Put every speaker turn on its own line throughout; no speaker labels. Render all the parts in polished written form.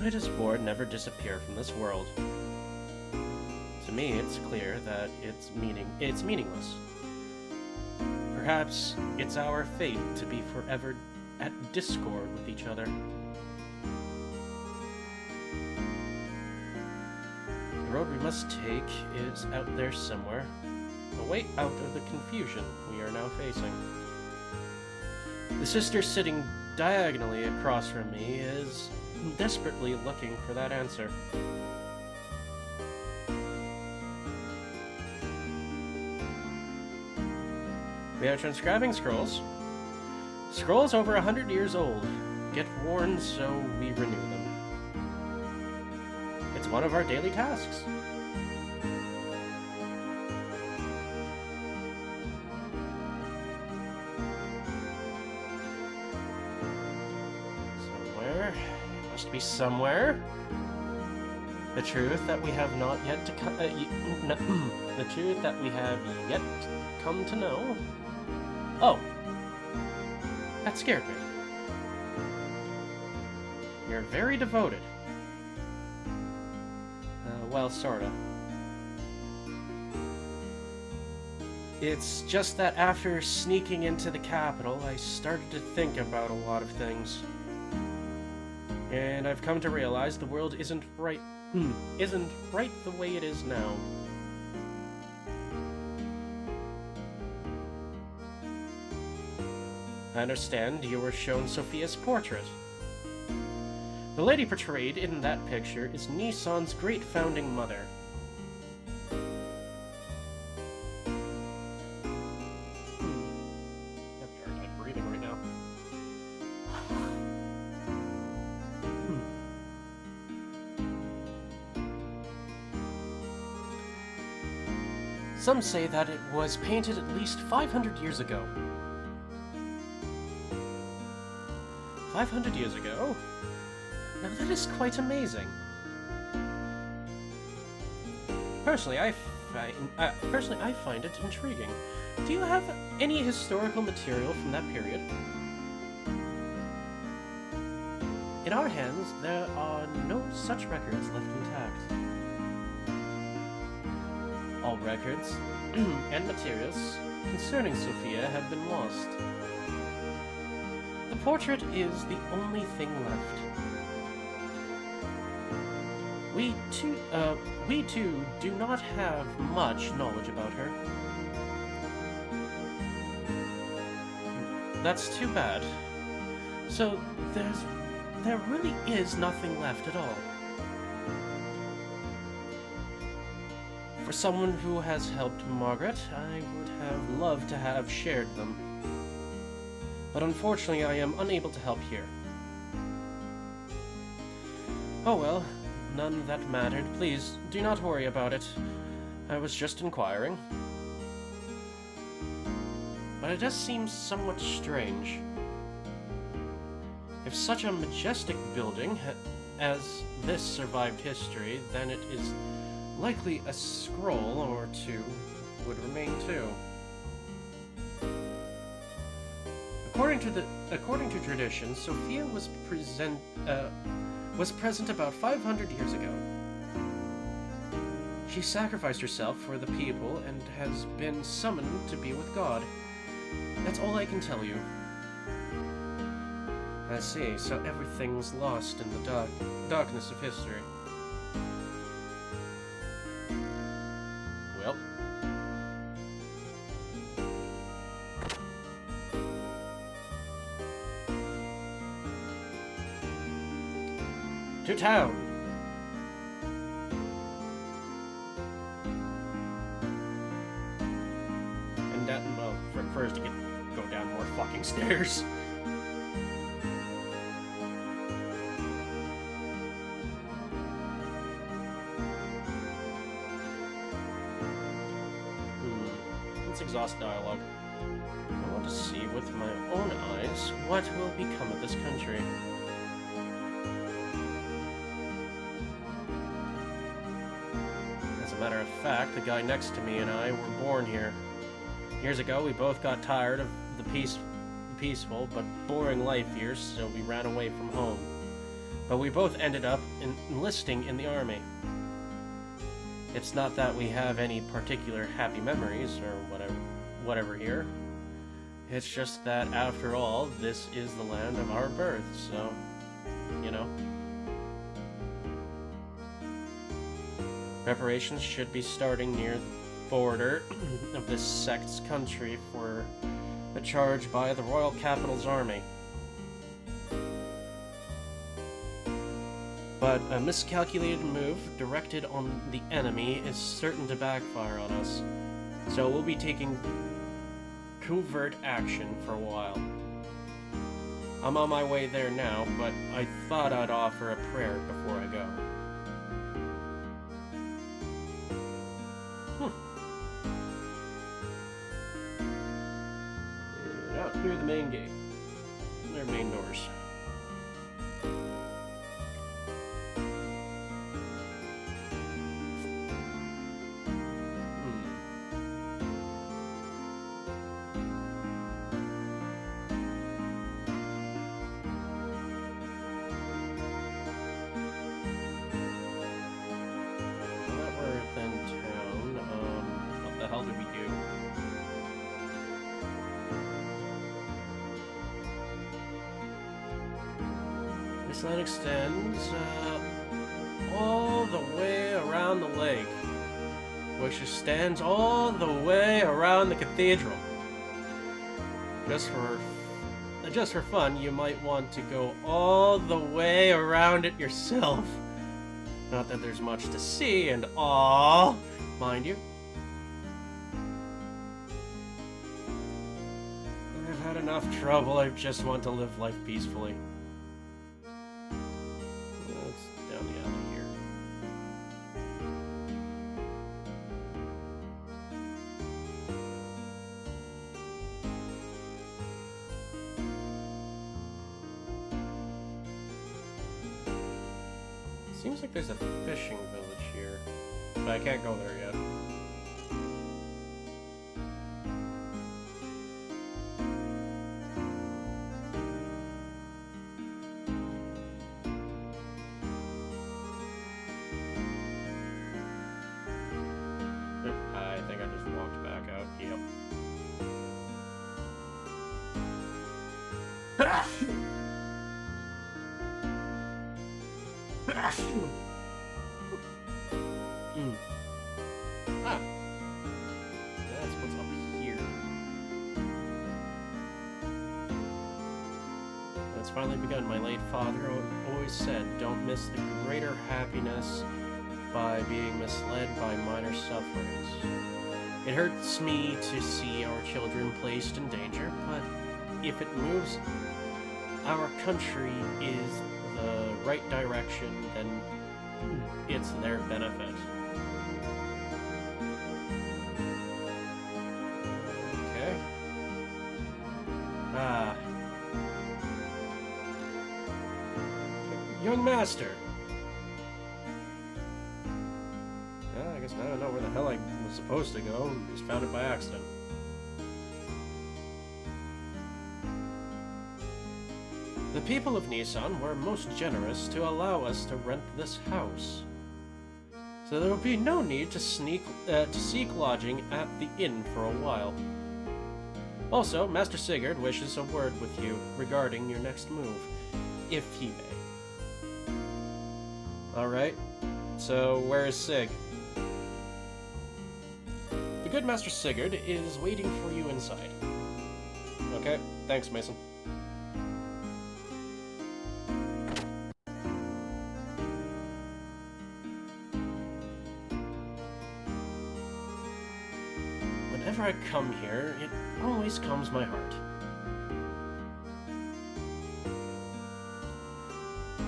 Why does board never disappear from this world? To me, it's clear that it's meaningless. Perhaps it's our fate to be forever at discord with each other. The road we must take is out there somewhere, a way out of the confusion we are now facing. The sister sitting diagonally across from me is desperately looking for that answer. We are transcribing scrolls. Scrolls over 100 years old get worn, so we renew them. It's one of our daily tasks. Somewhere. It must be somewhere. The truth that we have not yet to the truth that we have yet come to know. Oh. That scared me. You're very devoted. Well, sorta. It's just that after sneaking into the capital, I started to think about a lot of things. And I've come to realize the world isn't right the way it is now. I understand you were shown Sophia's portrait. The lady portrayed in that picture is Nissan's great founding mother. I have a hard time breathing right now. Some say that it was painted at least 500 years ago. 500 years ago? Now that is quite amazing. Personally, I find it intriguing. Do you have any historical material from that period? In our hands, there are no such records left intact. All records and materials concerning Sophia have been lost. The portrait is the only thing left. We too do not have much knowledge about her. That's too bad. So there really is nothing left at all. For someone who has helped Margaret, I would have loved to have shared them. But unfortunately, I am unable to help here. Oh well, none that mattered. Please, do not worry about it. I was just inquiring. But it does seem somewhat strange. If such a majestic building as this survived history, then it is likely a scroll or two would remain too. According to tradition, Sophia was present about 500 years ago. She sacrificed herself for the people and has been summoned to be with God. That's all I can tell you. I see, so everything's lost in the darkness of history. Well. To town! And down, well, first you can go down more fucking stairs. Let's exhaust dialogue. I want to see with my own eyes what will become of this country. As a matter of fact, the guy next to me and I were born here. Years ago, we both got tired of the peaceful but boring life here, so we ran away from home. but we both ended up enlisting in the army. It's not that we have any particular happy memories or whatever here. It's just that, after all, this is the land of our birth, so, you know. Preparations should be starting near the border of this sect's country for a charge by the Royal Capital's army. But a miscalculated move directed on the enemy is certain to backfire on us, so we'll be taking covert action for a while. I'm on my way there now, but I thought I'd offer a prayer before I go. Out through the main gate. Their main doors. This line extends all the way around the lake, which stands all the way around the cathedral. Just for fun, you might want to go all the way around it yourself. Not that there's much to see and all, mind you. I've had enough trouble. I just want to live life peacefully. Down the alley here. Seems like there's a fishing village here, but I can't go there yet. I think I just walked back out. Yep. Ah. That's what's up here. It's finally begun. My late father always said, don't miss the greater happiness by being misled by minor sufferings. It hurts me to see our children placed in danger, but if it moves our country is the right direction, then it's their benefit. Okay. Young master. I guess now I know where the hell I was supposed to go. Just found it by accident. The people of Nissan were most generous to allow us to rent this house, so there will be no need to seek lodging at the inn for a while. Also, Master Sigurd wishes a word with you regarding your next move, if he may. Alright, so where is Sig? The good Master Sigurd is waiting for you inside. Okay, thanks, Mason. Whenever I come here, it always calms my heart.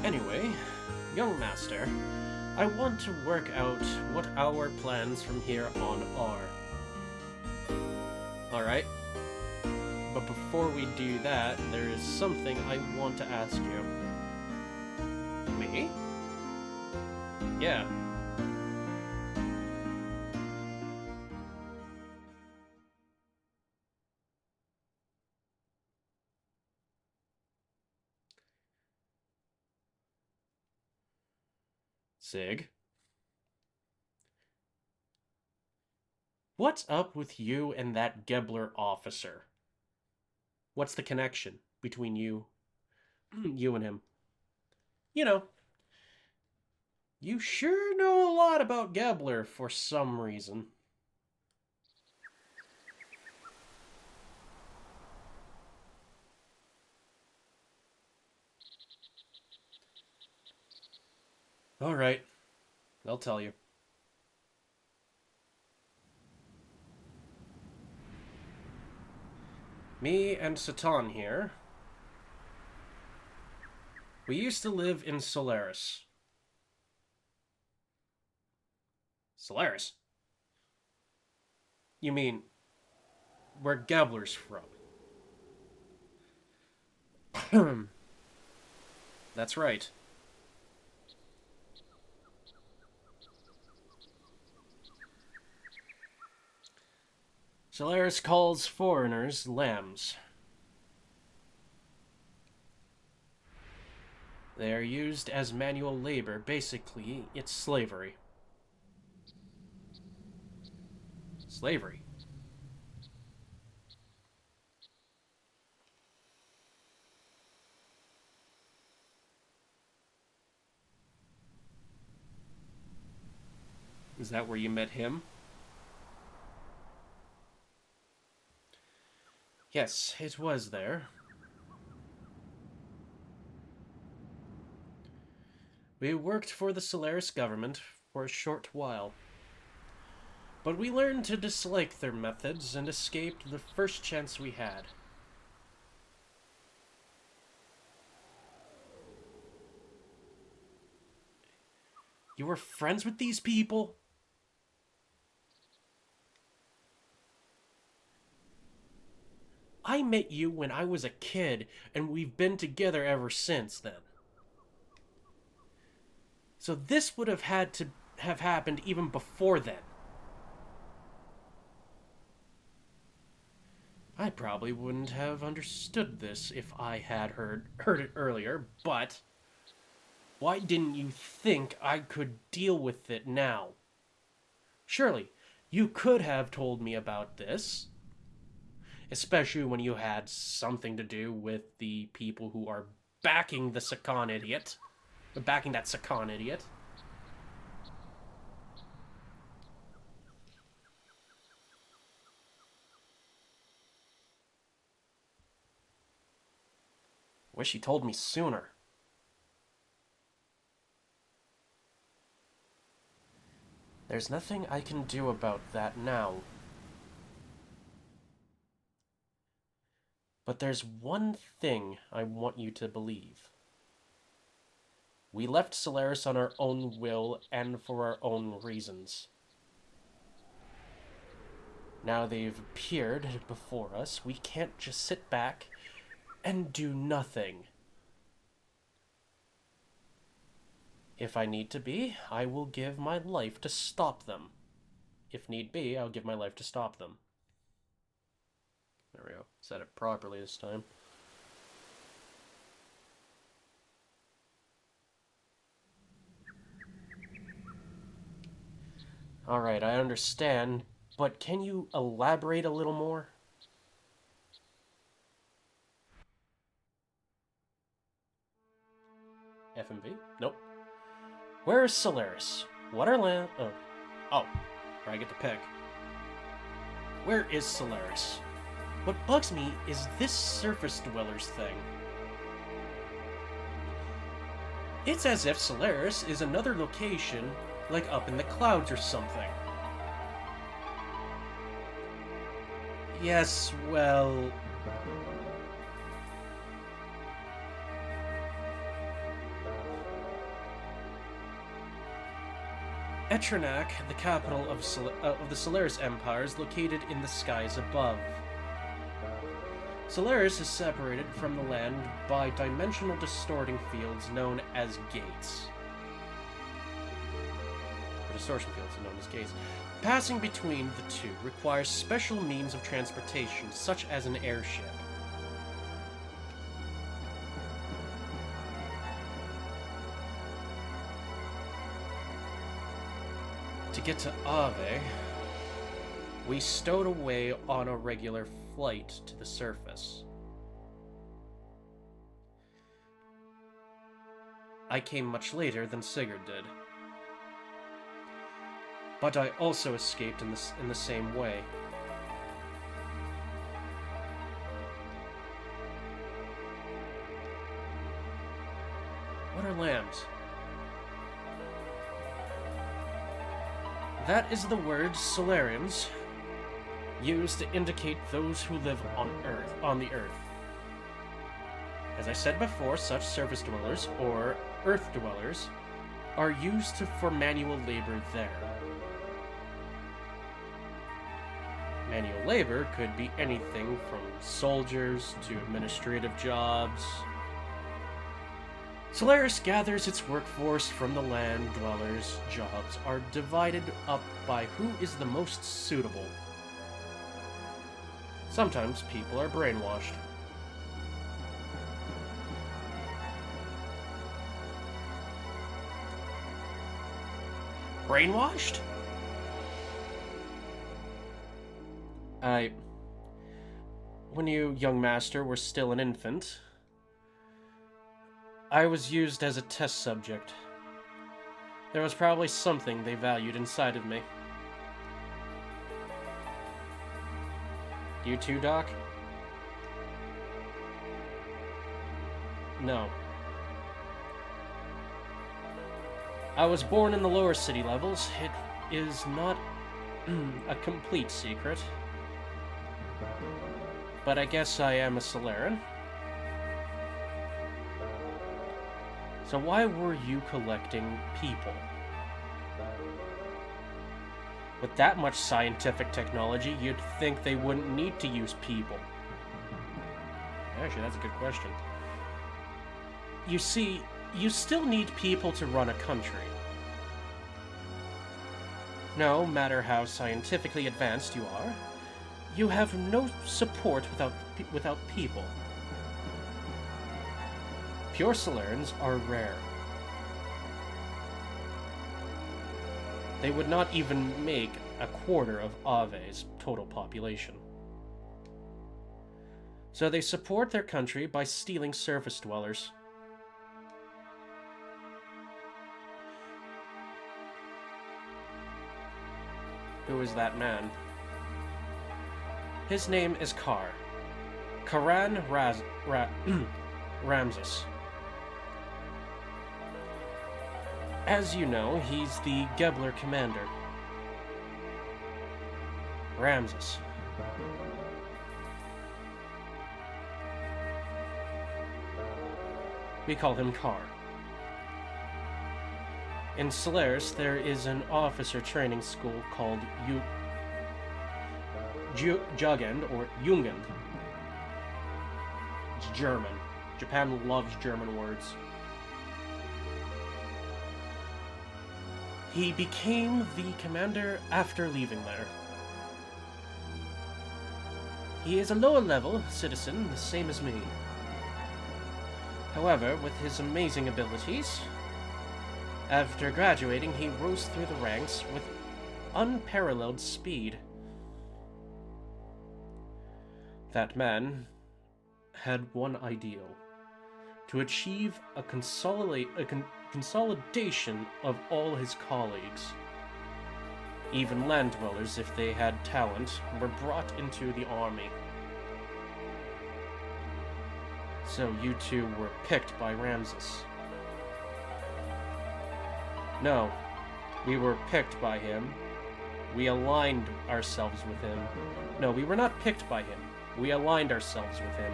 Anyway, young master, I want to work out what our plans from here on are. Alright? But before we do that, there is something I want to ask you. Me? Yeah. Sig. What's up with you and that Gebler officer? What's the connection between you and him? You know, you sure know a lot about Gebler for some reason. All right, I'll tell you. Me and Satan here. We used to live in Solaris. Solaris? You mean where Gebler's from? That's right. Solaris calls foreigners lambs. They are used as manual labor. Basically, it's slavery. Slavery? Is that where you met him? Yes, it was there. We worked for the Solaris government for a short while. But we learned to dislike their methods and escaped the first chance we had. You were friends with these people? I met you when I was a kid, and we've been together ever since then. So this would have had to have happened even before then. I probably wouldn't have understood this if I had heard it earlier, but why didn't you think I could deal with it now? Surely, you could have told me about this. Especially when you had something to do with the people who are backing the Sakan idiot. Backing that Sakan idiot. Wish you told me sooner. There's nothing I can do about that now. But there's one thing I want you to believe. We left Solaris on our own will and for our own reasons. Now they've appeared before us, we can't just sit back and do nothing. If I need to be, I will give my life to stop them. If need be, I'll give my life to stop them. There we go. Said it properly this time. Alright, I understand, but can you elaborate a little more? FMV? Nope. Where is Solaris? What are land... Oh, I get to pick. Where is Solaris? What bugs me is this surface dwellers thing. It's as if Solaris is another location, like up in the clouds or something. Yes, well... Etrinak, the capital of the Solaris Empire, is located in the skies above. Solaris is separated from the land by dimensional distorting fields known as gates. Or distortion fields known as gates. Passing between the two requires special means of transportation, such as an airship. To get to Ave, we stowed away on a regular flight to the surface. I came much later than Sigurd did. But I also escaped in the same way. What are lambs? That is the word Solarians use to indicate those who live on the Earth. As I said before, such surface dwellers, or Earth dwellers, are used for manual labor there. Manual labor could be anything from soldiers to administrative jobs. Solaris gathers its workforce from the land dwellers. Jobs are divided up by who is the most suitable. Sometimes people are brainwashed. Brainwashed? When you, young master, were still an infant, I was used as a test subject. There was probably something they valued inside of me. You too, Doc? No. I was born in the lower city levels. It is not a complete secret. But I guess I am a Solarian. So why were you collecting people? With that much scientific technology, you'd think they wouldn't need to use people. Actually, that's a good question. You see, you still need people to run a country. No matter how scientifically advanced you are, you have no support without people. Pure Solarians are rare. They would not even make a quarter of Ave's total population. So they support their country by stealing surface dwellers. Who is that man? His name is Kar. Karan Ramses. As you know, he's the Gebler commander. Ramses. We call him Kar. In Solaris, there is an officer training school called Jugend, or Jugend. It's German. Japan loves German words. He became the commander after leaving there. He is a lower-level citizen, the same as me. However, with his amazing abilities, after graduating, he rose through the ranks with unparalleled speed. That man had one ideal: to achieve a consolidation of all his colleagues. Even land dwellers, if they had talent, were brought into the army. So you two were picked by Ramses. No, we were picked by him. We aligned ourselves with him. No, we were not picked by him. We aligned ourselves with him.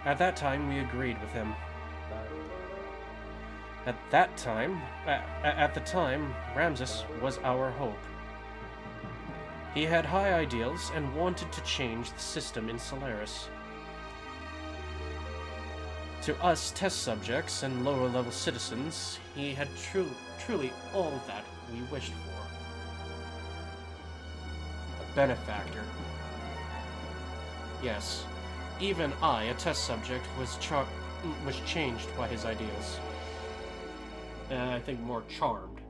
At that time, we agreed with him. At the time, Ramses was our hope. He had high ideals and wanted to change the system in Solaris. To us test subjects and lower-level citizens, he had truly all that we wished for. A benefactor. Yes, even I, a test subject, was changed by his ideals. I think more charmed.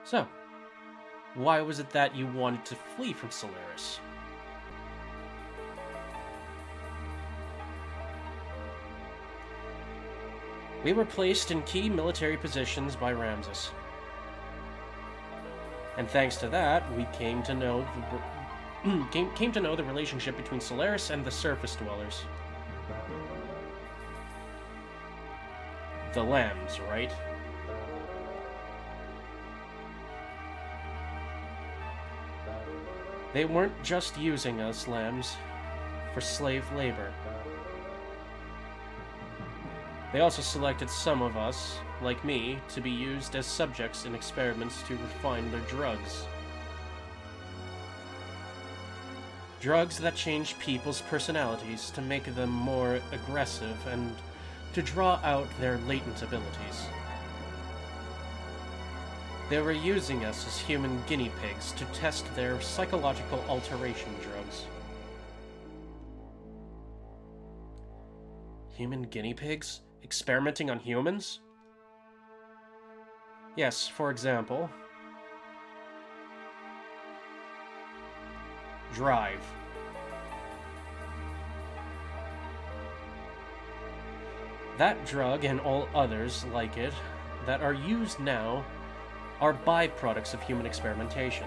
So, why was it that you wanted to flee from Solaris? We were placed in key military positions by Ramses. And thanks to that, we came to know the relationship between Solaris and the surface dwellers. The Lambs, right? They weren't just using us, Lambs, for slave labor. They also selected some of us, like me, to be used as subjects in experiments to refine their drugs. Drugs that change people's personalities to make them more aggressive and to draw out their latent abilities. They were using us as human guinea pigs to test their psychological alteration drugs. Human guinea pigs? Experimenting on humans? Yes, for example, Drive. That drug and all others like it that are used now are byproducts of human experimentation.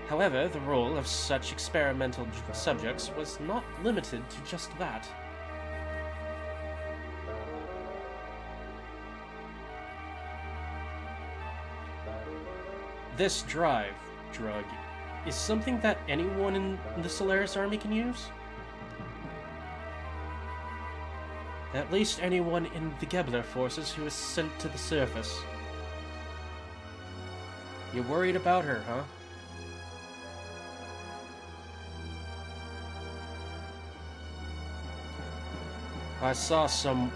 However, the role of such experimental subjects was not limited to just that. This Drive drug is something that anyone in the Solaris army can use? At least anyone in the Gebler forces who is sent to the surface. You're worried about her, huh? I saw some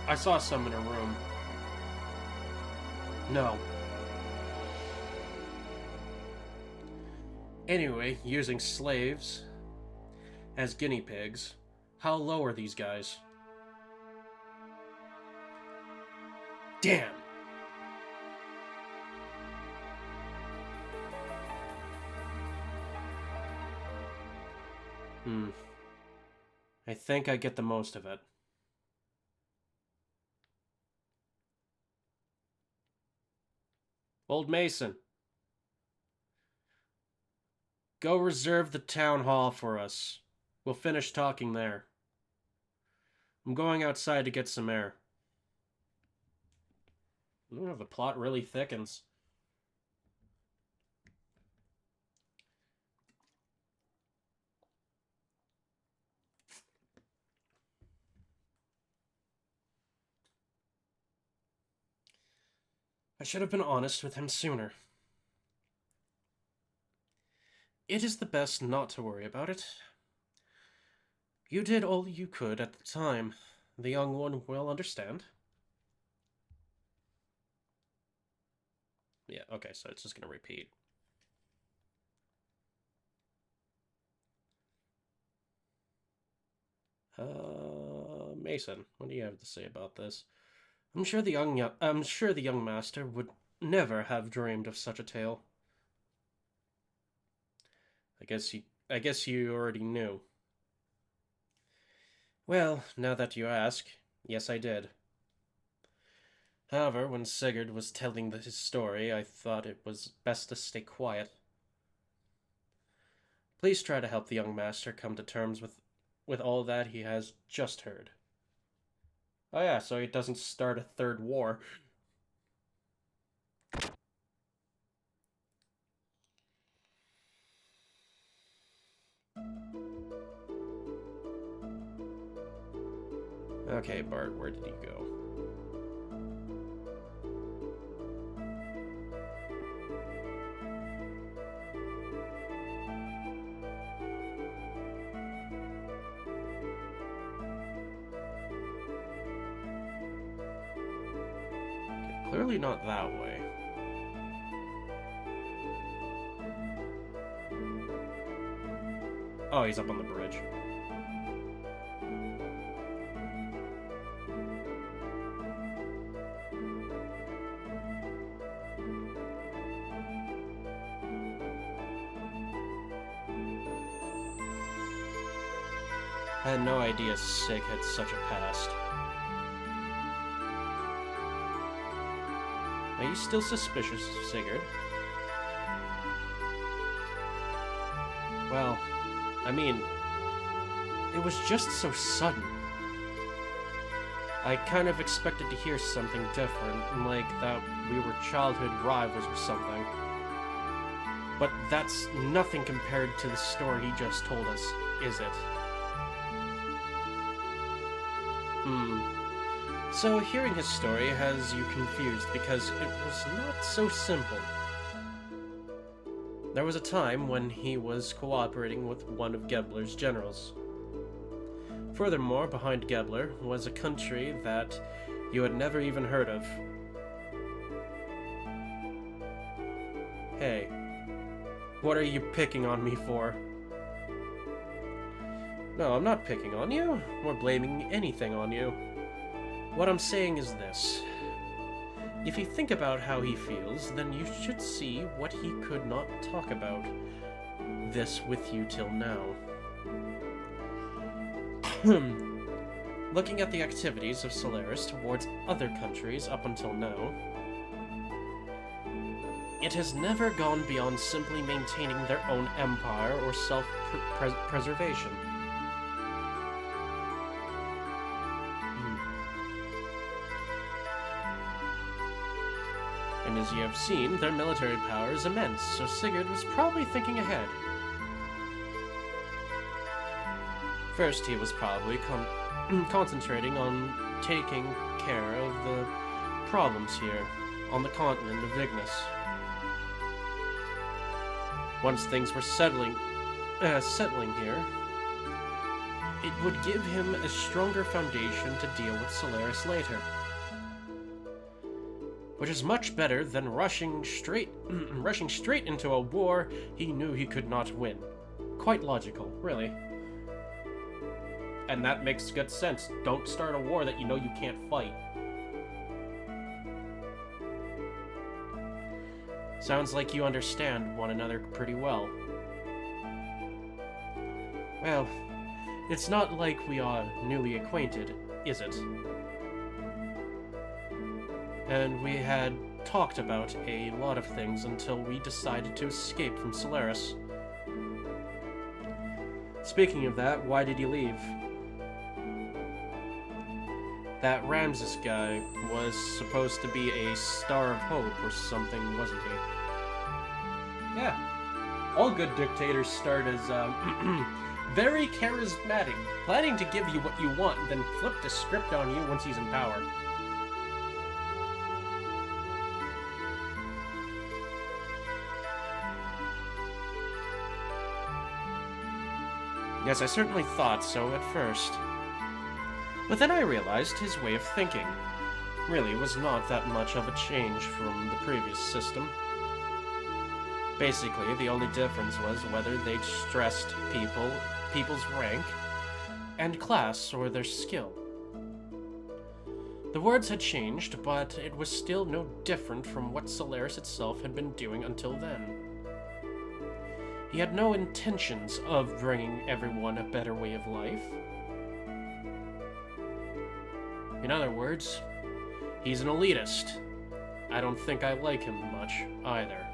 in a room. No. Anyway, using slaves as guinea pigs, how low are these guys? Damn! I think I get the most of it. Old Mason. Go reserve the town hall for us. We'll finish talking there. I'm going outside to get some air. Ooh, the plot really thickens. I should have been honest with him sooner. It is the best not to worry about it. You did all you could at the time. The young one will understand. Yeah, okay, so it's just gonna repeat. Mason, what do you have to say about this? I'm sure the young master would never have dreamed of such a tale. I guess you already knew. Well, now that you ask, yes, I did. However, when Sigurd was telling his story, I thought it was best to stay quiet. Please try to help the young master come to terms with all that he has just heard. Oh yeah, so he doesn't start a third war. Okay, Bart, where did he go? Okay, clearly not that way. Oh, he's up on the bridge. I had no idea Sig had such a past. Are you still suspicious, Sigurd? Well, I mean, it was just so sudden. I kind of expected to hear something different, like that we were childhood rivals or something. But that's nothing compared to the story he just told us, is it? So hearing his story has you confused because it was not so simple. There was a time when he was cooperating with one of Gebler's generals. Furthermore, behind Gebler was a country that you had never even heard of. Hey, what are you picking on me for? No, I'm not picking on you, or blaming anything on you. What I'm saying is this. If you think about how he feels, then you should see what he could not talk about this with you till now. Looking at the activities of Solaris towards other countries up until now, it has never gone beyond simply maintaining their own empire or self-preservation. And as you have seen, their military power is immense, so Sigurd was probably thinking ahead. First, he was probably concentrating on taking care of the problems here, on the continent of Ignis. Once things were settling here, it would give him a stronger foundation to deal with Solaris later. Which is much better than rushing straight into a war he knew he could not win. Quite logical, really. And that makes good sense. Don't start a war that you know you can't fight. Sounds like you understand one another pretty well. Well, it's not like we are newly acquainted, is it? And we had talked about a lot of things until we decided to escape from Solaris. Speaking of that, why did you leave? That Ramses guy was supposed to be a star of hope or something, wasn't he? Yeah. All good dictators start as, very charismatic, planning to give you what you want, then flip the script on you once he's in power. Yes, I certainly thought so at first. But then I realized his way of thinking really was not that much of a change from the previous system. Basically, the only difference was whether they'd stressed people's rank and class or their skill. The words had changed, but it was still no different from what Solaris itself had been doing until then. He had no intentions of bringing everyone a better way of life. In other words, he's an elitist. I don't think I like him much, either.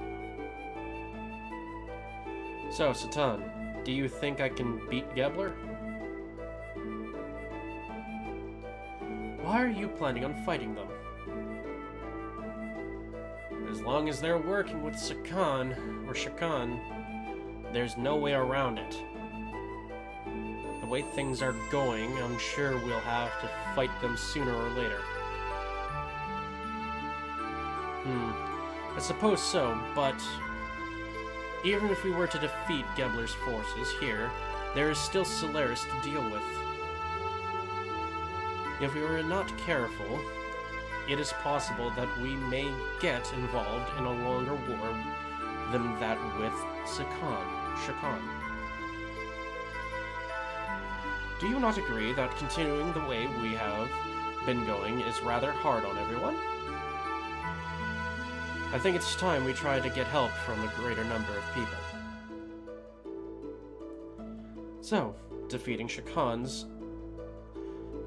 So, Satan, do you think I can beat Gebler? Why are you planning on fighting them? As long as they're working with Shakan, there's no way around it. The way things are going, I'm sure we'll have to fight them sooner or later. I suppose so, but even if we were to defeat Gebler's forces here, there is still Solaris to deal with. If we were not careful, it is possible that we may get involved in a longer war than that with Shakan. Do you not agree that continuing the way we have been going is rather hard on everyone? I think it's time we try to get help from a greater number of people. So, defeating Shakan's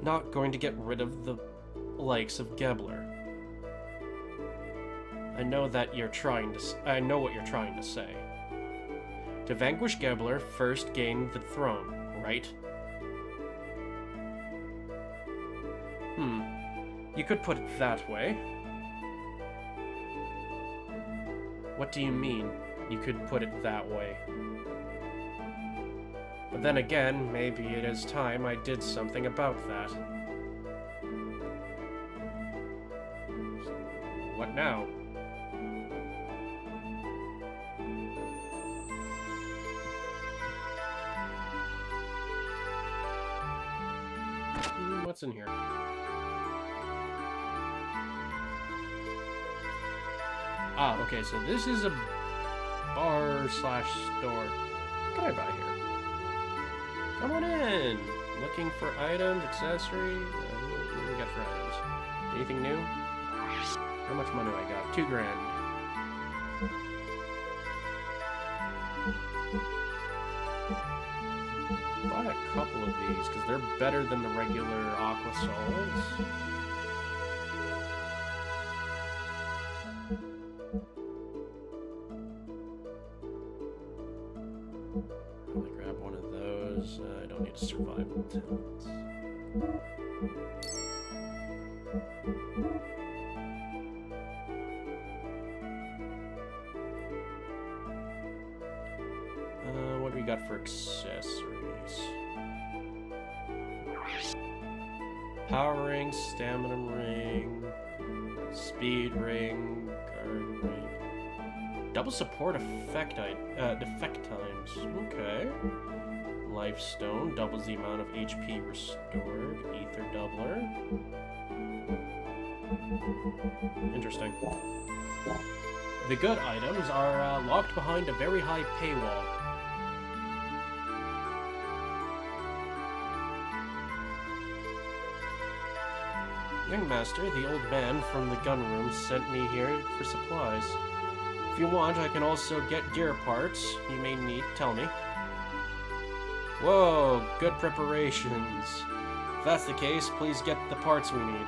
not going to get rid of the likes of Gebler. I know what you're trying to say. To vanquish Gebler, first gain the throne, right? You could put it that way. What do you mean, you could put it that way? But then again, maybe it is time I did something about that. So, what now? What's in here? Ah, okay, so this is a bar/store. What can I buy here? Come on in! Looking for items, accessories? What do we got for items? Anything new? How much money do I got? 2 grand. Buy a couple of these, because they're better than the regular Aqua Souls. Probably grab one of those. I don't need a survival talent. What do we got for accessories? Power ring, stamina ring, speed ring, guard ring. Double support effect times. Okay. Life stone doubles the amount of HP restored. Ether doubler. Interesting. The good items are locked behind a very high paywall. Young master, the old man from the gun room sent me here for supplies. If you want, I can also get gear parts you may need. Tell me. Whoa, good preparations. If that's the case, please get the parts we need.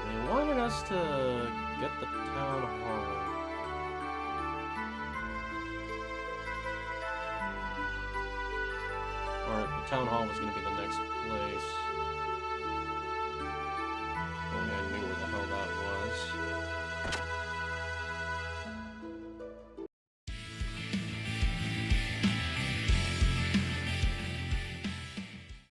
They wanted us to get the town hall. Or the town hall was going to be the next place.